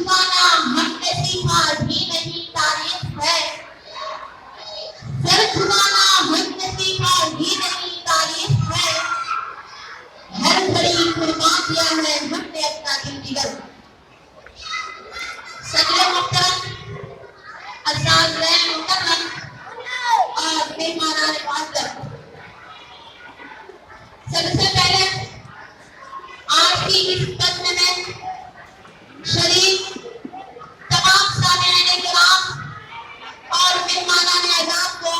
چھپانا ہم نے سیکھا بھی نہیں تاریخ ہے، سر چھپانا ہم نے سیکھا بھی نہیں تاریخ ہے، ہر گھڑی قربان کیا ہے ہم نے اپنا دل جگر۔ صدر محترم، اساتذہ محترم اور مہمانان معزز، سب سے پہلے آج کی اس قسم میں شریک تمام سامعین کرام اور مہمانان اعزاز کو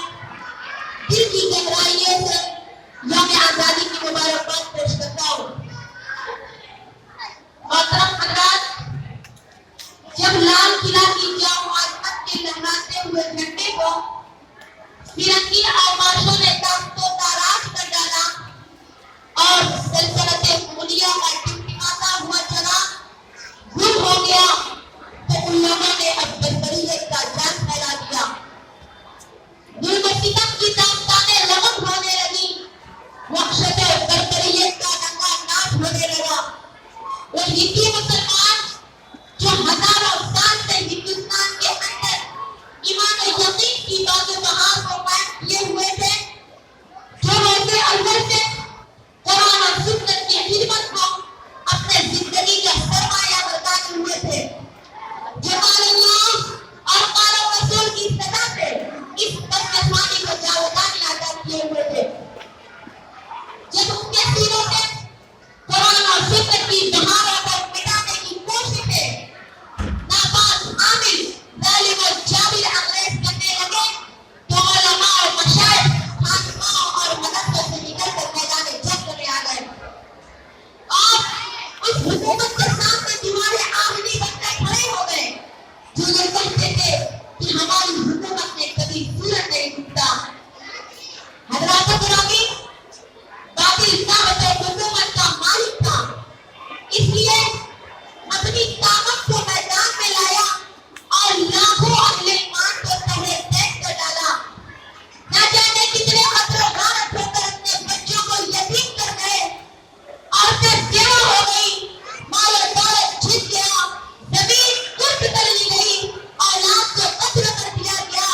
دل کی گہرائیوں سے یوم آزادی کی مبارکباد پیش کرتا ہوں۔ محترم حضرات، جب لال قلعہ کی جام عظمت کے لہراتے ہوئے جھنڈے کو فرنگی آواشوں نے تاخت و تاراج کر ڈالا اور سلطنت مغلیہ کا ٹمٹماتا ہوا چراغ گم ہو گیا تو ان لوگوں نے اب بربریت کا جان پھیلا دیا۔ ظلم و ستم کی داستانیں رغم ہونے لگی، وحشت و بربریت کا ننگا ناچ ہونے لگا۔ وہ ہندی مسلمان جو ہزاروں سال سے ہندوستان کے اندر ایمان و یقین کی بات و بہار کو قائم کیے ہوئے تھے، جو روزے اول سے قرآن اور سنت کی خدمت کو اپنے زندگی کا سرمایہ بتانے ہوئے تھے، جمال اللہ اور قال رسول کی صدا سے اس بدنسوانی کو جاودانی ادا کیے ہوئے تھے، جب ان کے سینوں سے قرآن اور سنت کی بہاروں کو مٹانے کی کوششیں ناپاک عامل ظالم و جابر انگریز کرنے لگے تو علماء اور مشائخ خانقاہوں اور مدرسوں سے نکل کر میدان جنگ میں آ گئے اور اس حکومت کے سامنے دیواریں آہنی بنتے کھڑے ہو گئے جو یہ کہتے تھے کہ ہماری حکومت نے کبھی سورج نہیں ڈوبتا۔ حضرات گرامی، باطل طاقت و حکومت کا مالک تھا، اس لیے اپنی طاقت کو میدان میں لایا اور لاکھوں اہل ایمان کو تہے تیگ کر ڈالا۔ نہ جانے کتنے قتل و غارت ہو کر اپنے بچوں کو یتیم کر گئے، عورتیں بیوہ ہو گئی، مال و دولت چھن گیا، زمین قرض کر لی گئی، اولاد کو قتل کر دیا گیا۔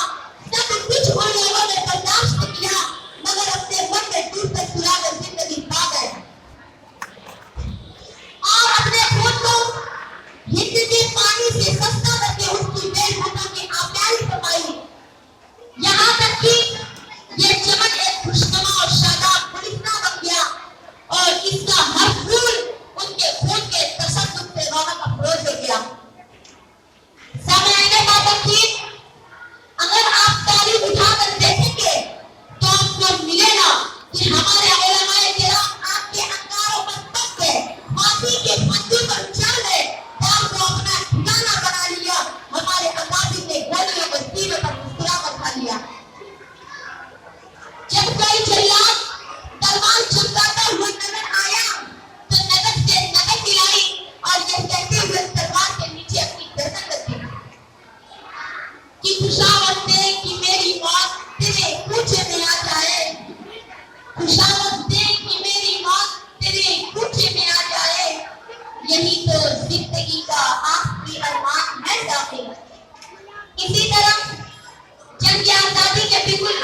سب کچھ ان لوگوں نے برداشت کیا مگر اپنے من میں ڈوب کر سراغ زندگی پا گئے اور اپنے خود کو ہند کے پانی سے سستا کر کے اس کی بے حدا کی آبیاری فرمائی، یہاں تک کہ یہ چمن ایک خوشنما اور شاداب گلستان بن گیا اور اس کا ہر پھول ان کے خون کے تشدد سے رونق افروز ہو گیا۔ سامعین بابرکین، اگر آپ تاریخ اٹھا کر دیکھیں گے تو آپ کو ملے گا کہ ہمارے علماء کرام آپ کے انگاروں پر پک گئے، پھانسی کے پھندے پر چڑھ گئے، دار کو اپنا ٹھکانہ بنا لیا، ہمارے اکابر نے گولیوں کو سینے پر مسکرا کر کھا لیا۔ جب کوئی جلاد تلوار چمکاتا ہوا نظر آیا تو نظر سے نظر ملائی اور یہ کہتے ہوئے تلوار کے نیچے اپنی گردن رکھ دی کہ خوشاوت دے کہ میری موت تیرے کوچے میں آ جائے، خوشاوت دے کہ میری موت تیرے کوچے میں آ جائے، یہی تو زندگی کا آخری ارمان ہے داخل۔ اسی طرح جنگ آزادی کے بالکل